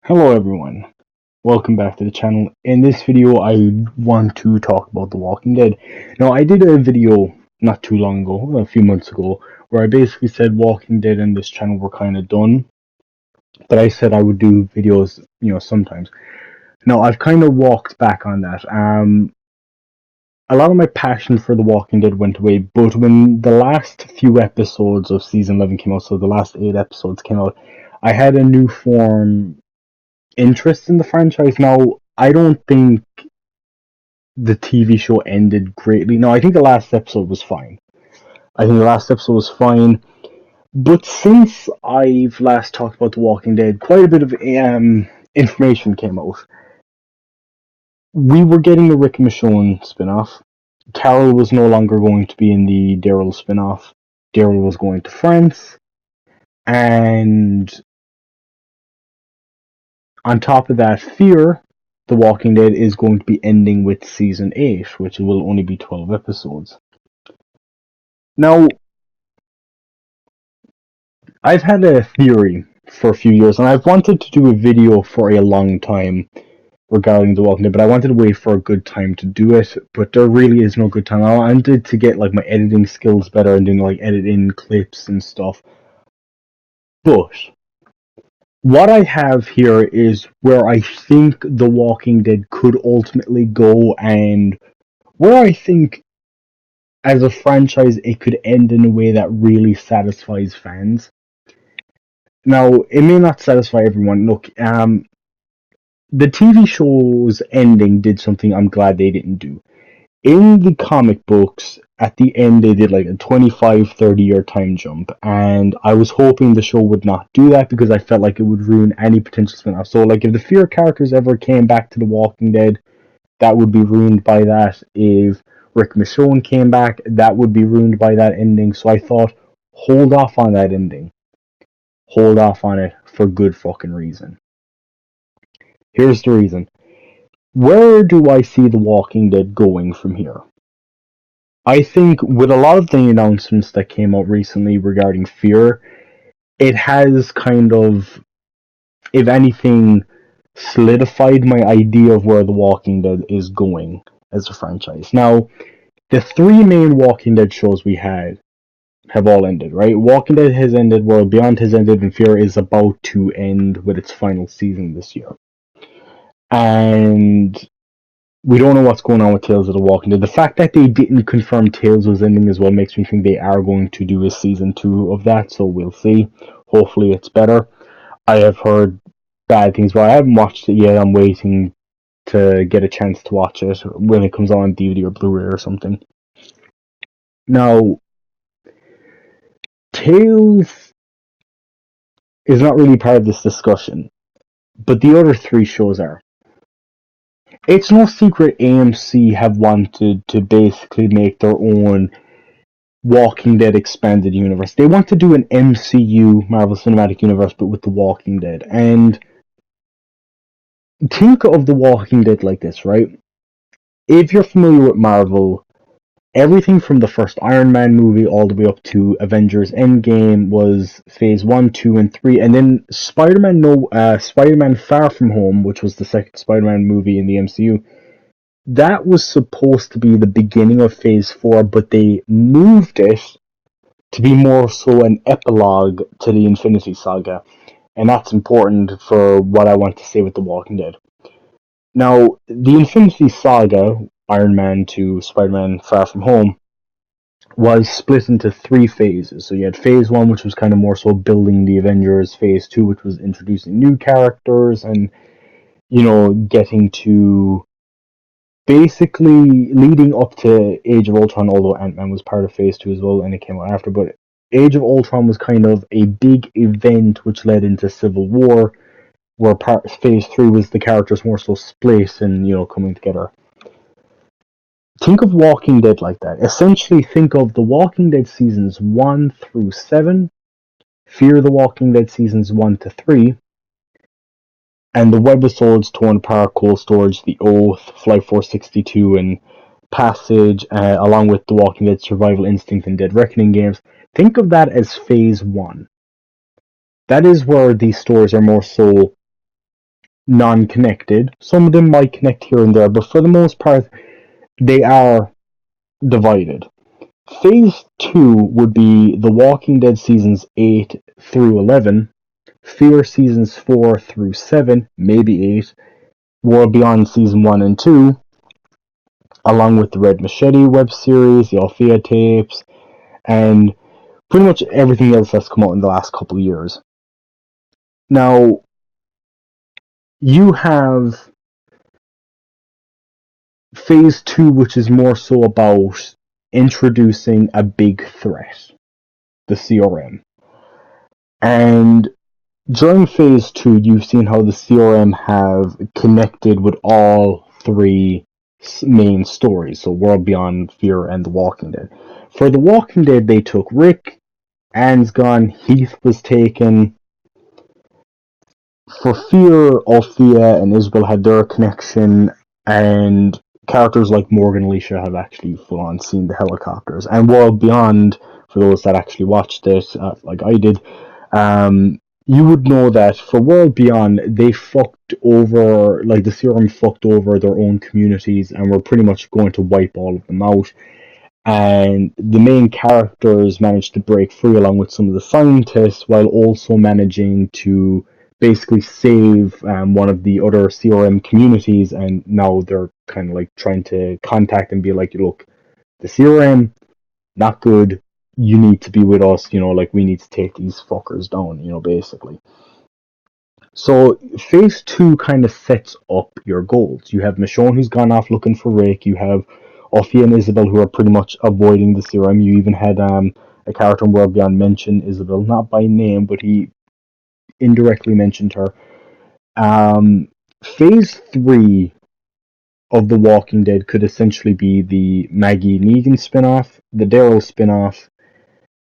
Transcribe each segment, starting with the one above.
Hello everyone, welcome back to the channel. In this video I want to talk about The Walking Dead. Now I did a video not too long ago, a few months ago, where I basically said Walking Dead and this channel were kind of done, but I said I would do videos, sometimes. Now I've kind of walked back on that. A lot of my passion for The Walking Dead went away, but when the last few episodes of season 11 came out, so the last 8 episodes came out, I had a new form interest in the franchise. Now, I don't think the TV show ended greatly. No, I think the last episode was fine. But since I've last talked about The Walking Dead, quite a bit of information came out. We were getting a Rick and Michonne spin-off. Carol was no longer going to be in the Daryl spin-off. Daryl was going to France. And on top of that, Fear, The Walking Dead, is going to be ending with season 8, which will only be 12 episodes. Now, I've had a theory for a few years, and I've wanted to do a video for a long time regarding The Walking Dead, but I wanted to wait for a good time to do it, but there really is no good time. I wanted to get my editing skills better and doing editing clips and stuff. But what I have here is where I think The Walking Dead could ultimately go, and where I think as a franchise it could end in a way that really satisfies fans. Now, it may not satisfy everyone. Look, the TV show's ending did something I'm glad they didn't do. In the comic books, at the end they did a 25-30 year time jump, and I was hoping the show would not do that because I felt like it would ruin any potential spin-off. So if the Fear characters ever came back to The Walking Dead, that would be ruined by that. If Rick Michonne came back, that would be ruined by that ending. So I thought, hold off on that ending. Hold off on it for good fucking reason. Here's the reason. Where do I see The Walking Dead going from here? I think with a lot of the announcements that came out recently regarding Fear, it has kind of, if anything, solidified my idea of where The Walking Dead is going as a franchise. Now, the three main Walking Dead shows we had have all ended, right? Walking Dead has ended, World Beyond has ended, and Fear is about to end with its final season this year. And we don't know what's going on with Tales of the Walking Dead. The fact that they didn't confirm Tales was ending as well makes me think they are going to do a season 2 of that, so we'll see. Hopefully it's better. I have heard bad things, but I haven't watched it yet. I'm waiting to get a chance to watch it when it comes on DVD or Blu-ray or something. Now, Tales is not really part of this discussion, but the other three shows are. It's no secret AMC have wanted to basically make their own Walking Dead expanded universe. They want to do an MCU, Marvel Cinematic Universe, but with The Walking Dead. And think of The Walking Dead like this, right? If you're familiar with Marvel, everything from the first Iron Man movie all the way up to Avengers Endgame was phase 1, 2, and 3. And then Spider-Man Far From Home, which was the second Spider-Man movie in the MCU, that was supposed to be the beginning of phase 4, but they moved it to be more so an epilogue to the Infinity Saga. And that's important for what I want to say with The Walking Dead. Now, the Infinity Saga, Iron Man to Spider-Man Far From Home, was split into 3 phases. So you had phase 1, which was kind of more so building the Avengers, phase 2, which was introducing new characters and, getting to basically leading up to Age of Ultron, although Ant-Man was part of phase 2 as well and it came out after, but Age of Ultron was kind of a big event which led into Civil War, where phase 3 was the characters more so split and, coming together. Think of Walking Dead like that. Essentially think of The Walking Dead seasons 1 through 7, Fear the Walking Dead seasons 1 to 3, and the webisodes Torn Apart, Cold Storage, The Oath, Flight 462, and Passage, along with The Walking Dead Survival Instinct and Dead Reckoning games. Think of that as phase 1. That is where these stories are more so non-connected. Some of them might connect here and there, but for the most part, they are divided. Phase 2 would be The Walking Dead seasons 8 through 11, Fear seasons 4 through 7, maybe 8, World Beyond season 1 and 2, along with the Red Machete web series, the Althea tapes, and pretty much everything else that's come out in the last couple of years. Now, you have Phase 2, which is more so about introducing a big threat, the CRM. And during Phase 2, you've seen how the CRM have connected with all three main stories, so World Beyond, Fear, and The Walking Dead. For The Walking Dead, they took Rick, Anne's gone, Heath was taken. For Fear, Althea and Isabel had their connection, and characters like Morgan and Alicia have actually full-on seen the helicopters. And World Beyond, for those that actually watched it, like I did, you would know that for World Beyond, they fucked over, like the CRM fucked over their own communities and were pretty much going to wipe all of them out. And the main characters managed to break free along with some of the scientists while also managing to basically save one of the other CRM communities, and now they're kind of like trying to contact and be like, look, the CRM, not good, you need to be with us, like we need to take these fuckers down, basically. So phase 2 kind of sets up your goals. You have Michonne who's gone off looking for Rick. You have Althea and Isabel who are pretty much avoiding the serum. You even had a character in World Beyond mention Isabel, not by name, but he indirectly mentioned her. Phase 3 of The Walking Dead could essentially be the Maggie Negan spin-off, the Daryl spin-off,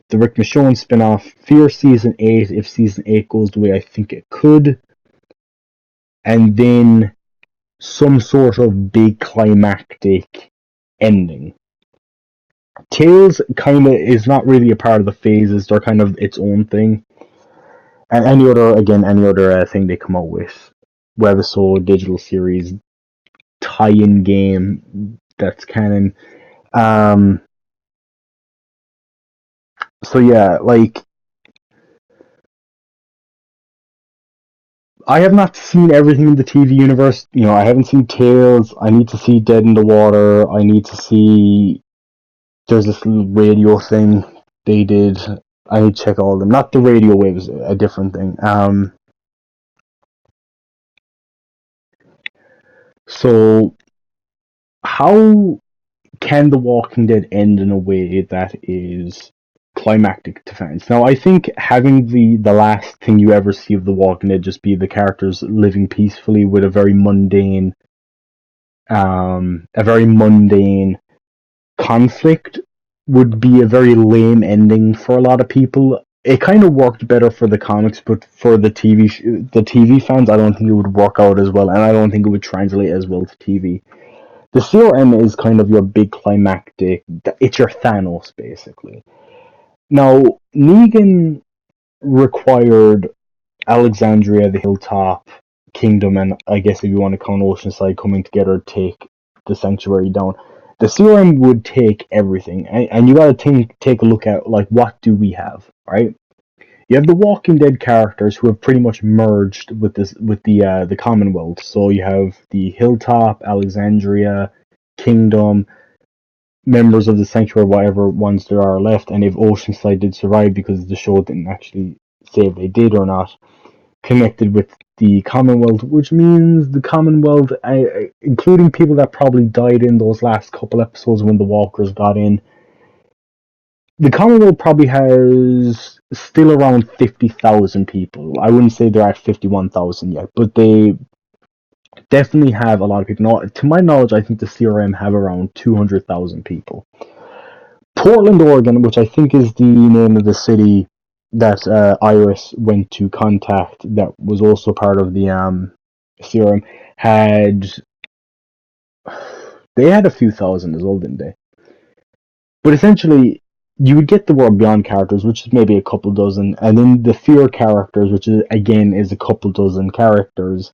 the Rick Michonne spin-off, Fear Season 8, if Season 8 goes the way I think it could, and then some sort of big climactic ending. Tales kind of is not really a part of the phases, they're kind of its own thing. And any other thing they come out with, webisode, digital series, tie-in game that's canon. So yeah, like, I have not seen everything in the TV universe. I haven't seen Tales. I need to see Dead in the Water. I need to see. There's this little radio thing they did. I need to check all of them. Not the radio waves, a different thing. So, how can The Walking Dead end in a way that is climactic to fans? Now, I think having the last thing you ever see of The Walking Dead just be the characters living peacefully with a very mundane conflict would be a very lame ending for a lot of people. It kind of worked better for the comics, but for the TV fans, I don't think it would work out as well, and I don't think it would translate as well to TV. The CRM is kind of your big climactic. It's your Thanos, basically. Now, Negan required Alexandria, the Hilltop Kingdom, and I guess if you want to count Oceanside coming together to take the Sanctuary down. The CRM would take everything, and you gotta take a look at, like, what do we have, right? You have the Walking Dead characters who have pretty much merged with the Commonwealth. So you have the Hilltop, Alexandria, Kingdom, members of the Sanctuary, whatever ones there are left, and if Oceanside did survive because the show didn't actually say if they did or not, connected with the Commonwealth, which means the Commonwealth, including people that probably died in those last couple episodes when the Walkers got in, the Commonwealth probably has still around 50,000 people. I wouldn't say they're at 51,000 yet, but they definitely have a lot of people. Now, to my knowledge, I think the CRM have around 200,000 people. Portland, Oregon, which I think is the name of the city that Iris went to contact, that was also part of the CRM, they had a few thousand as well, didn't they? But essentially, you would get the World Beyond characters, which is maybe a couple dozen, and then the Fear characters, which is a couple dozen characters.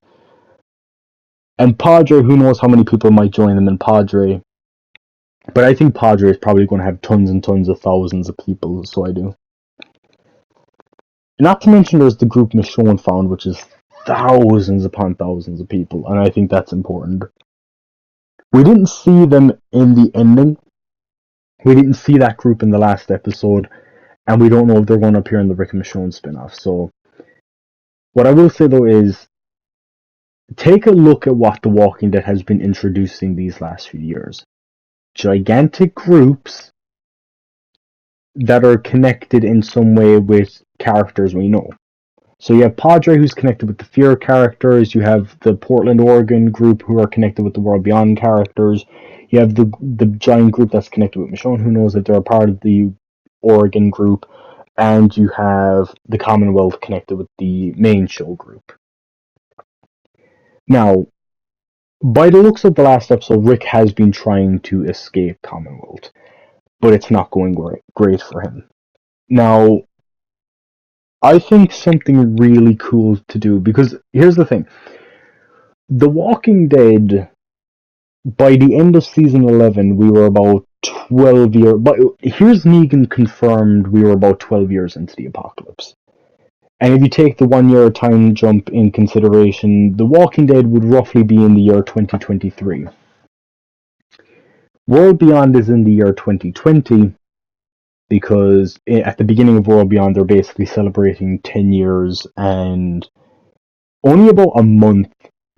And Padre, who knows how many people might join them in Padre. But I think Padre is probably going to have tons and tons of thousands of people, so I do. Not to mention there's the group Michonne found, which is thousands upon thousands of people, and I think that's important. We didn't see them in the ending. We didn't see that group in the last episode, and we don't know if they're going to appear in the Rick and Michonne spin-off. So, what I will say though is, take a look at what The Walking Dead has been introducing these last few years. Gigantic groups that are connected in some way with characters we know. So you have Padre, who's connected with the Fear characters. You have the Portland, Oregon group, who are connected with the World Beyond characters. You have the giant group that's connected with Michonne, who knows that they're a part of the Oregon group. And you have the Commonwealth connected with the main show group. Now, by the looks of the last episode, Rick has been trying to escape Commonwealth, but it's not going great for him. Now, I think something really cool to do, because here's the thing. The Walking Dead, by the end of season 11, we were about 12 years... But here's Negan confirmed we were about 12 years into the apocalypse. And if you take the 1 year time jump in consideration, The Walking Dead would roughly be in the year 2023. World Beyond is in the year 2020, because at the beginning of World Beyond, they're basically celebrating 10 years, and only about a month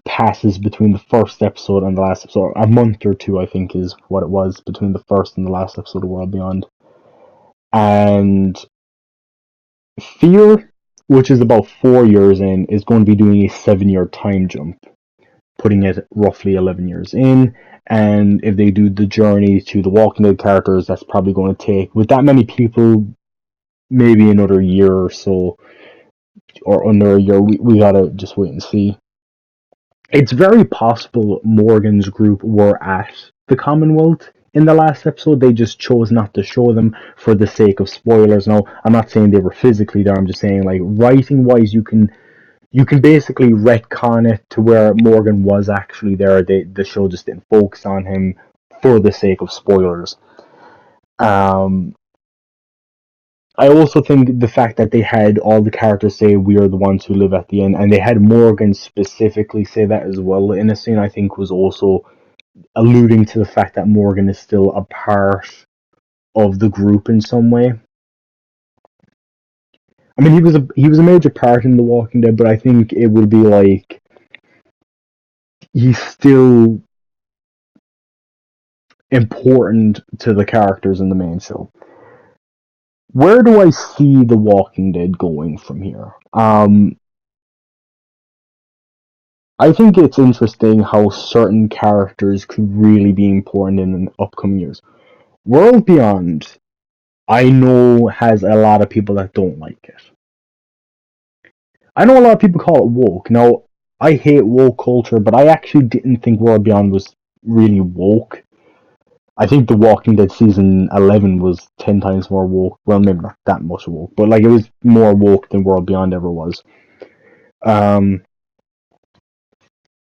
passes between the first episode and the last episode. A month or two, I think, is what it was between the first and the last episode of World Beyond. And Fear, which is about 4 years in, is going to be doing a 7-year time jump, putting it roughly 11 years in. And if they do the journey to the Walking Dead characters, that's probably going to take, with that many people, maybe another year or so, or under a year. We gotta just wait and see. It's very possible Morgan's group were at the Commonwealth in the last episode. They just chose not to show them for the sake of spoilers. Now, I'm not saying they were physically there. I'm just saying, like, writing-wise, you can basically retcon it to where Morgan was actually there. The show just didn't focus on him for the sake of spoilers. I also think the fact that they had all the characters say we are the ones who live at the end, and they had Morgan specifically say that as well in a scene, I think was also alluding to the fact that Morgan is still a part of the group in some way. I mean, he was a major part in The Walking Dead, but I think it would be like he's still important to the characters in the main show. Where do I see The Walking Dead going from here? I think it's interesting how certain characters could really be important in the upcoming years. World Beyond, I know, has a lot of people that don't like it. I know a lot of people call it woke. Now, I hate woke culture, but I actually didn't think World Beyond was really woke. I think The Walking Dead season 11 was 10 times more woke. Well, maybe not that much woke, but like it was more woke than World Beyond ever was.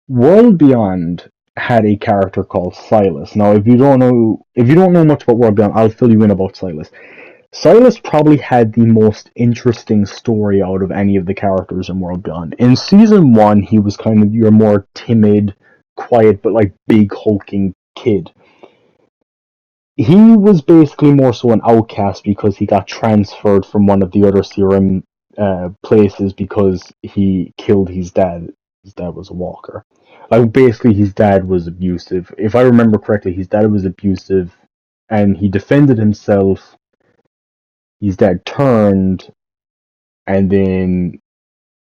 World Beyond had a character called Silas. Now, if you don't know much about World Beyond, I'll fill you in about Silas. Silas probably had the most interesting story out of any of the characters in World Beyond. In season 1, he was kind of your more timid, quiet, but like big hulking kid. He was basically more so an outcast because he got transferred from one of the other CRM places because he killed his dad. His dad was a walker. Like, basically, his dad was abusive. If I remember correctly, his dad was abusive, and he defended himself. His dad turned, and then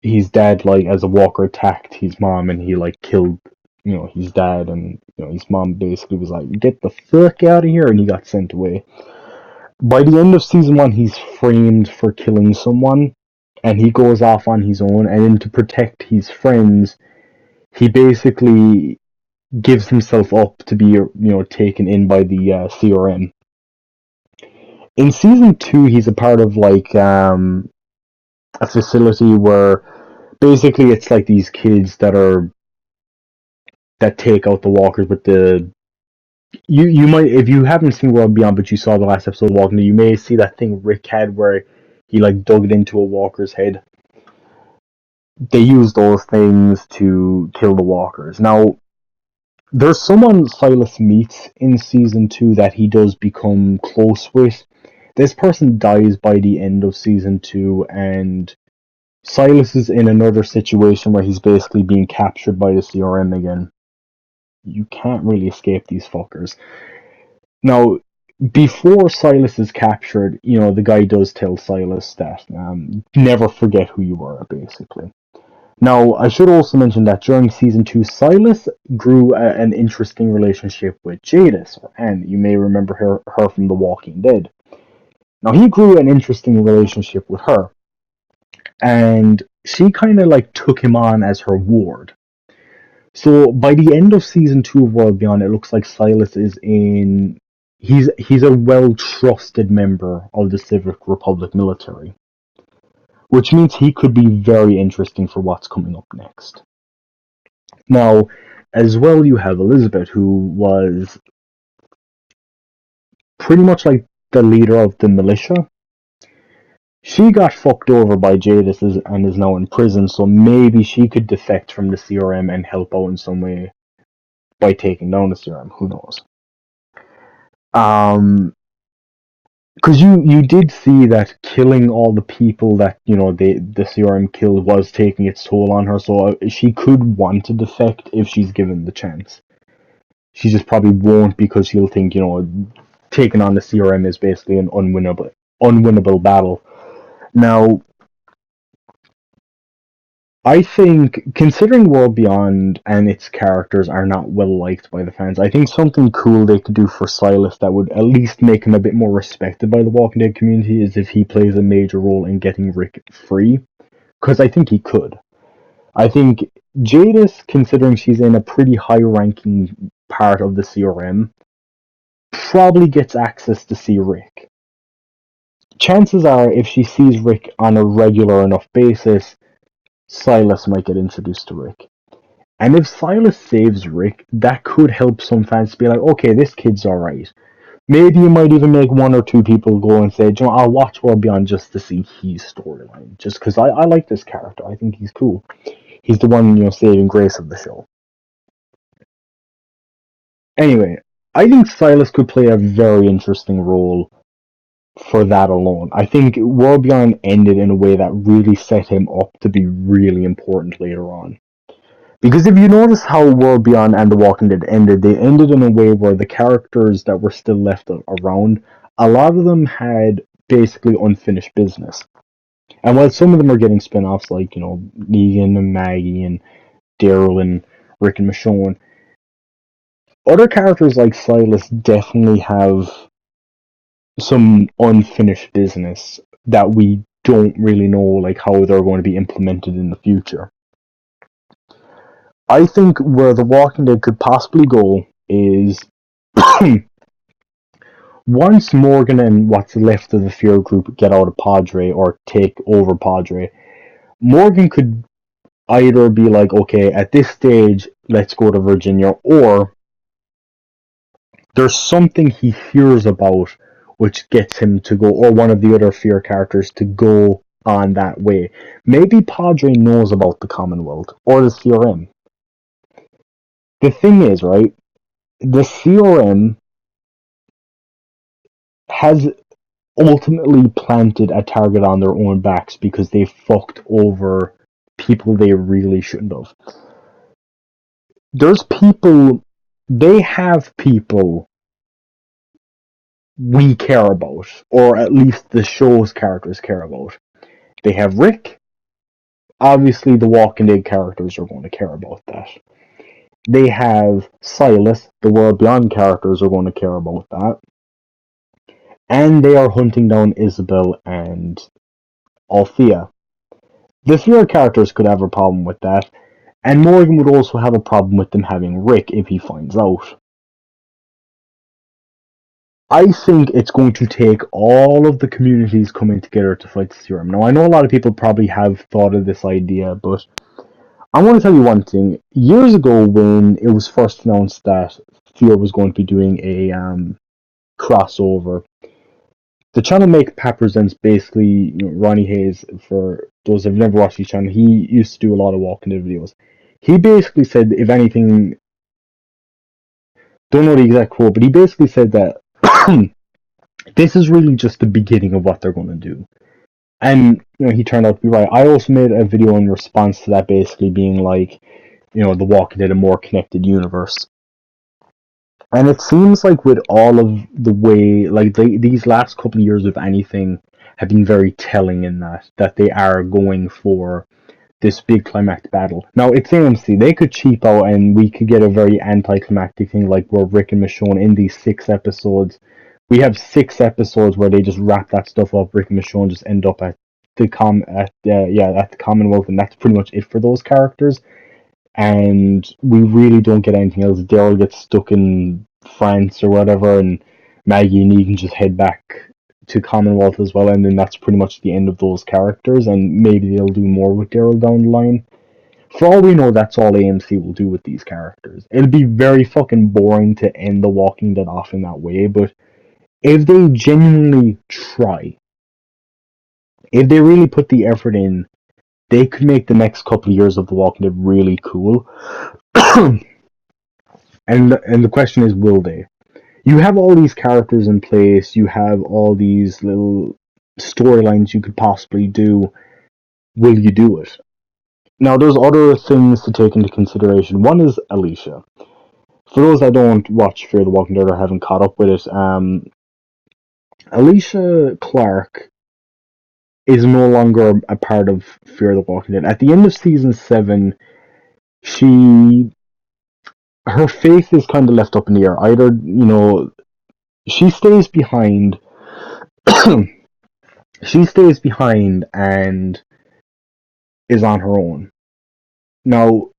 his dad, like, as a walker, attacked his mom, and he, like, killed, his dad, and, his mom basically was like, get the fuck out of here, and he got sent away. By the end of season 1, he's framed for killing someone, and he goes off on his own, and then to protect his friends, he basically gives himself up to be, taken in by the CRM. In season 2, he's a part of, like, a facility where basically it's like these kids that are that take out the walkers with the. You might, if you haven't seen World Beyond but you saw the last episode of Walking Dead, you may see that thing Rick had where he like dug it into a walker's head. They use those things to kill the walkers. Now, there's someone Silas meets in season 2 that he does become close with. This person dies by the end of season 2, and Silas is in another situation where he's basically being captured by the CRM again. You can't really escape these fuckers. Now, before Silas is captured, the guy does tell Silas that never forget who you were, basically. Now, I should also mention that during season 2, Silas grew an interesting relationship with Jadis, or Anne. You may remember her from The Walking Dead. Now, he grew an interesting relationship with her, and she kind of like took him on as her ward. So by the end of season 2 of World Beyond, it looks like Silas is in. He's a well-trusted member of the Civic Republic military, which means he could be very interesting for what's coming up next. Now, as well, you have Elizabeth, who was pretty much like the leader of the militia. She got fucked over by Jadis and is now in prison, so maybe she could defect from the CRM and help out in some way by taking down the CRM. Who knows? Because you did see that killing all the people that the CRM killed was taking its toll on her, so she could want to defect if she's given the chance. She just probably won't because she'll think taking on the CRM is basically an unwinnable battle. Now, I think, considering World Beyond and its characters are not well liked by the fans, I think something cool they could do for Silas that would at least make him a bit more respected by the Walking Dead community is if he plays a major role in getting Rick free. Because I think he could. I think Jadis, considering she's in a pretty high-ranking part of the CRM, probably gets access to see Rick. Chances are, if she sees Rick on a regular enough basis, Silas might get introduced to Rick. And if Silas saves Rick, that could help some fans be like, okay, this kid's alright. Maybe you might even make one or two people go and say, I'll watch World Beyond just to see his storyline. Just because I like this character. I think he's cool. He's the one, saving grace of the show. Anyway, I think Silas could play a very interesting role for that alone. I think World Beyond ended in a way that really set him up to be really important later on. Because if you notice how World Beyond and The Walking Dead ended, they ended in a way where the characters that were still left around, a lot of them had basically unfinished business. And while some of them are getting spin-offs like, Negan and Maggie and Daryl and Rick and Michonne, other characters like Silas definitely have some unfinished business that we don't really know like how they're going to be implemented in the future. I think where The Walking Dead could possibly go is once Morgan and what's left of the Fear group get out of Padre or take over Padre, Morgan could either be like, okay, at this stage, let's go to Virginia, or there's something he hears about which gets him to go, or one of the other Fear characters to go on that way. Maybe Padre knows about the Commonwealth, or the CRM. The thing is, right, the CRM has ultimately planted a target on their own backs because they fucked over people they really shouldn't have. They have people we care about, or at least the show's characters care about. They have Rick. Obviously, the Walking Dead characters are going to care about that. They have Silas. The World Beyond characters are going to care about that. And they are hunting down Isabel and Althea. The Fear characters could have a problem with that, and Morgan would also have a problem with them having Rick if he finds out. I think it's going to take all of the communities coming together to fight the CRM. Now, I know a lot of people probably have thought of this idea, but I want to tell you one thing. Years ago, when it was first announced that Fear was going to be doing a crossover, the channel Make Pat Presents basically, Ronnie Hayes, for those who've never watched his channel, he used to do a lot of Walking Dead videos. He basically said, if anything, don't know the exact quote, but he basically said that this is really just the beginning of what they're going to do. And he turned out to be right. I also made a video in response to that, basically being like, the Walking Dead a more connected universe. And it seems like with all of the way, like these last couple of years of anything have been very telling in that they are going for this big climactic battle. Now it's AMC; they could cheap out, and we could get a very anticlimactic thing like where Rick and Michonne in these 6 episodes. We have 6 episodes where they just wrap that stuff up. Rick and Michonne just end up at the Commonwealth, and that's pretty much it for those characters. And we really don't get anything else. Daryl gets stuck in France or whatever, and Maggie and Negan just head back to Commonwealth as well, and then that's pretty much the end of those characters, and maybe they'll do more with Daryl down the line. For all we know, that's all AMC will do with these characters. It'll be very fucking boring to end The Walking Dead off in that way, but if they genuinely try, if they really put the effort in, they could make the next couple of years of The Walking Dead really cool. and the question is, will they? You have all these characters in place, you have all these little storylines you could possibly do. Will you do it? Now, there's other things to take into consideration. One is Alicia. For those that don't watch Fear the Walking Dead or haven't caught up with it, Alicia Clark is no longer a part of Fear the Walking Dead. At the end of season 7, her faith is kind of left up in the air. Either, she stays behind. She stays behind and is on her own. Now,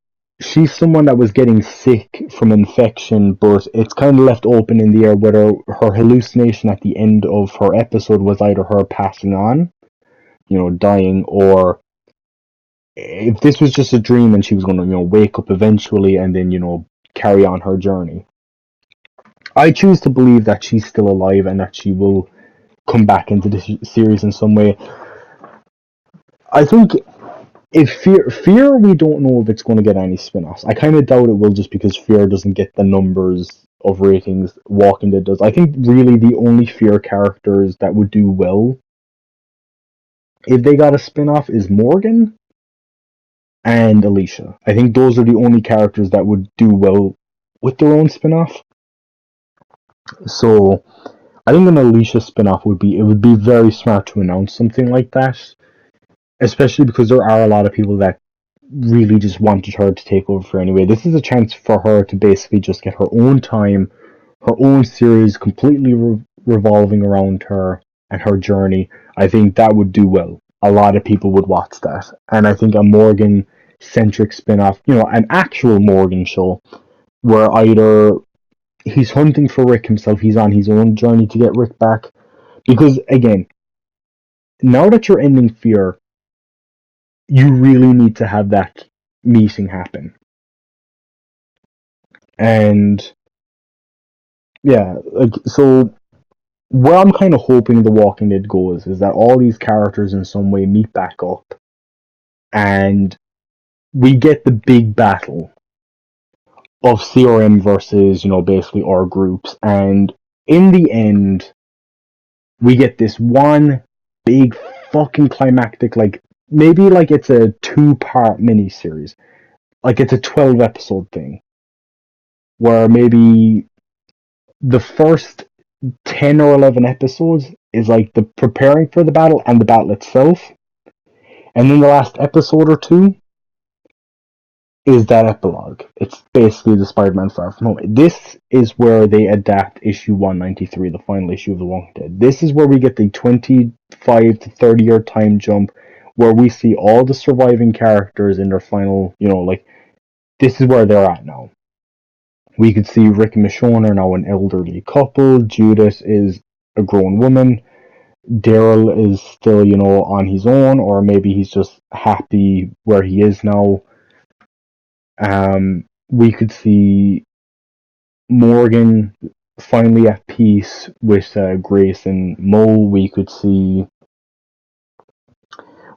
she's someone that was getting sick from infection, but it's kind of left open in the air whether her hallucination at the end of her episode was either her passing on, dying, or if this was just a dream and she was going to, wake up eventually and then, carry on her journey. I choose to believe that she's still alive and that she will come back into the series in some way. I think if Fear, we don't know if it's going to get any spin-offs. I kind of doubt it will, just because Fear doesn't get the numbers of ratings Walking Dead does. I think really the only Fear characters that would do well if they got a spin-off is Morgan and Alicia. I think those are the only characters that would do well with their own spin-off. So I think an Alicia spin-off would be very smart to announce something like that, especially because there are a lot of people that really just wanted her to take over for anyway. This is a chance for her to basically just get her own time, her own series completely revolving around her and her journey. I think that would do well. A lot of people would watch that. And I think a Morgan-centric spin-off, an actual Morgan show, where either he's hunting for Rick himself, he's on his own journey to get Rick back. Because, again, now that you're ending Fear, you really need to have that meeting happen. And yeah, so where I'm kind of hoping The Walking Dead goes is that all these characters in some way meet back up and we get the big battle of CRM versus, basically our groups, and in the end we get this one big fucking climactic, maybe it's a 2-part miniseries, it's a 12-episode thing, where maybe the first 10 or 11 episodes is the preparing for the battle and the battle itself, and then the last episode or 2 is that epilogue. It's basically the Spider-Man Far From Home. This is where they adapt issue 193, the final issue of The Walking Dead. This is where we get the 25 to 30 year time jump, where we see all the surviving characters in their final, this is where they're at now. We could see Rick and Michonne are now an elderly couple. Judith is a grown woman. Daryl is still, on his own, or maybe he's just happy where he is now. We could see Morgan finally at peace with Grace and Mo. We could see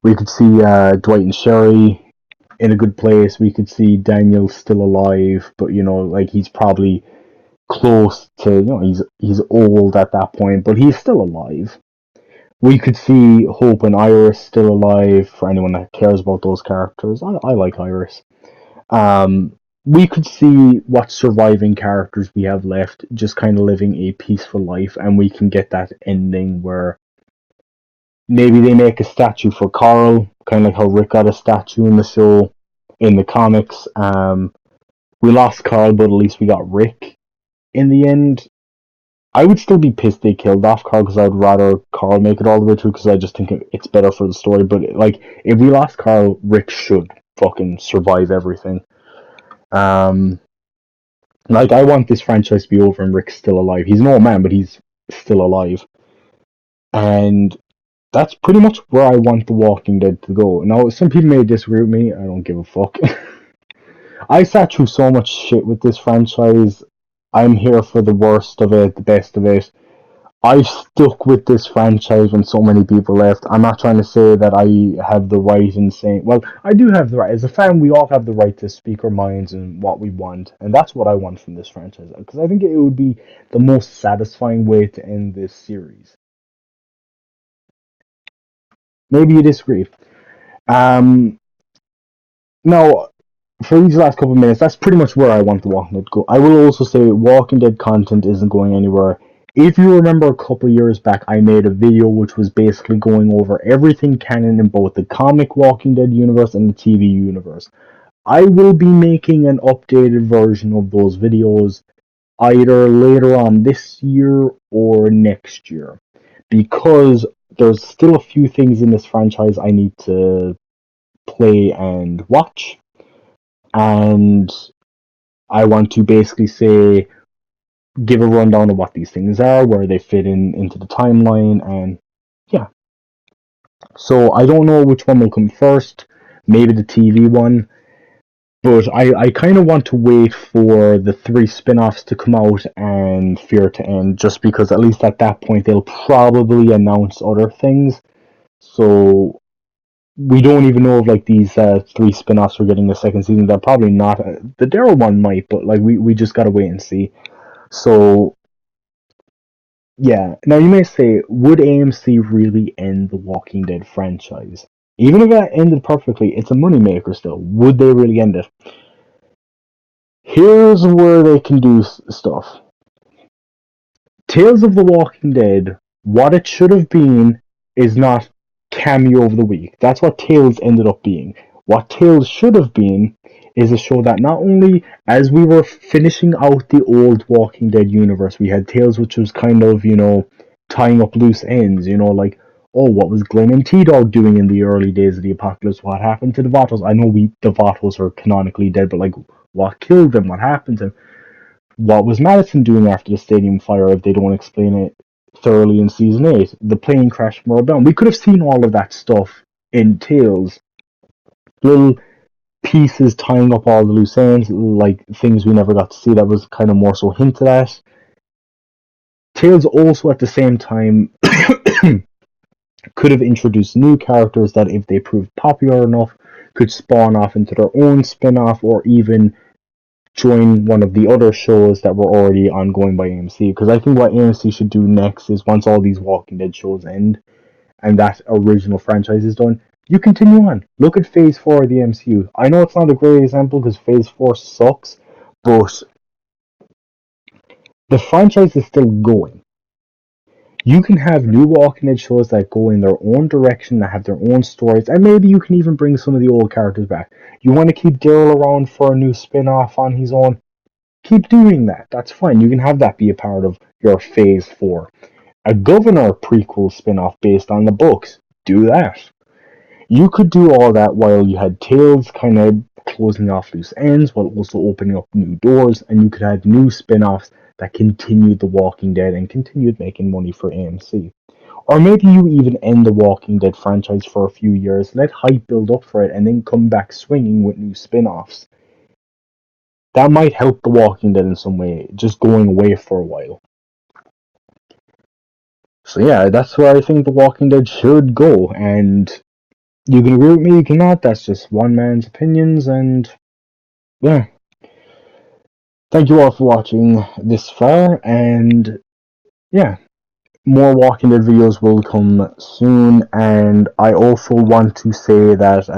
Dwight and Sherry in a good place. We could see Daniel still alive, but like he's probably close to he's old at that point, but he's still alive. We could see Hope and Iris still alive for anyone that cares about those characters. I like Iris. We could see what surviving characters we have left just kind of living a peaceful life, and we can get that ending where maybe they make a statue for Carl, kind of like how Rick got a statue in the show, in the comics. We lost Carl, but at least we got Rick in the end. I would still be pissed they killed off Carl because I'd rather Carl make it all the way through because I just think it's better for the story. But like, if we lost Carl, Rick should fucking survive everything. Um, like I want this franchise to be over and Rick's still alive. He's an old man, but he's still alive, and that's pretty much where I want The Walking Dead to go. Now, some people may disagree with me. I don't give a fuck. I sat through so much shit with this franchise. I'm here for the worst of it, the best of it. I've stuck with this franchise when so many people left. I'm not trying to say that I have the right in saying, well, I do have the right. As a fan, we all have the right to speak our minds and what we want. And that's what I want from this franchise. Because I think it would be the most satisfying way to end this series. Maybe you disagree. Um, Now, for these last couple of minutes, that's pretty much where I want The Walking Dead to go. I will also say Walking Dead content isn't going anywhere. If you remember a couple of years back, I made a video which was basically going over everything canon in both the comic Walking Dead universe and the TV universe. I will be making an updated version of those videos either later on this year or next year because there's still a few things in this franchise I need to play and watch, and I want to basically say give a rundown of what these things are, where they fit in into the timeline, and yeah. So I don't know which one will come first. Maybe the TV one, but I kind of want to wait for the three spin-offs to come out and Fear to end, just because at least at that point they'll probably announce other things. So we don't even know if like these three spin-offs are getting a second season. They're probably not. The Daryl one might, but like we just gotta wait and see. So yeah. Now you may say, would AMC really end the Walking Dead franchise? Even if that ended perfectly, it's a moneymaker still. Would they really end it? Here's where they can do stuff. Tales of the Walking Dead, what it should have been, is not cameo of the week. That's what Tales ended up being. What Tales should have been is a show that not only, as we were finishing out the old Walking Dead universe, we had Tales which was kind of, tying up loose ends, like, oh, what was Glenn and T-Dog doing in the early days of the apocalypse? What happened to the Vatos? I know the Vatos are canonically dead, but like, what killed them? What happened to them? What was Madison doing after the stadium fire if they don't explain it thoroughly in season 8? The plane crash from Rotterdam. We could have seen all of that stuff in Tales. Little pieces tying up all the loose ends, like things we never got to see that was kind of more so hinted at. Tales also at the same time could have introduced new characters that, if they proved popular enough, could spawn off into their own spin-off or even join one of the other shows that were already ongoing by AMC. Because I think what AMC should do next is, once all these Walking Dead shows end and that original franchise is done, you continue on. Look at Phase 4 of the MCU. I know it's not a great example because Phase 4 sucks, but the franchise is still going. You can have new Walking Dead shows that go in their own direction, that have their own stories, and maybe you can even bring some of the old characters back. You want to keep Daryl around for a new spin-off on his own? Keep doing that. That's fine. You can have that be a part of your Phase 4. A Governor prequel spin-off based on the books. Do that. You could do all that while you had Tales kind of closing off loose ends, while also opening up new doors, and you could have new spin-offs that continued The Walking Dead and continued making money for AMC. Or maybe you even end the Walking Dead franchise for a few years, let hype build up for it, and then come back swinging with new spin-offs. that might help The Walking Dead in some way, just going away for a while. So yeah, that's where I think The Walking Dead should go, and you can agree with me, you cannot, that's just one man's opinions, and yeah. Thank you all for watching this far, and yeah, more Walking Dead videos will come soon, and I also want to say that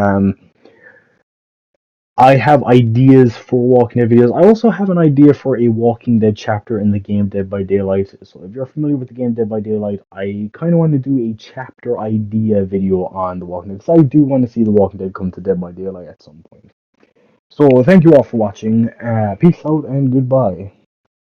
I have ideas for Walking Dead videos. I also have an idea for a Walking Dead chapter in the game Dead by Daylight. So if you're familiar with the game Dead by Daylight, I kind of want to do a chapter idea video on The Walking Dead, because I do want to see The Walking Dead come to Dead by Daylight at some point. So thank you all for watching. Peace out and goodbye.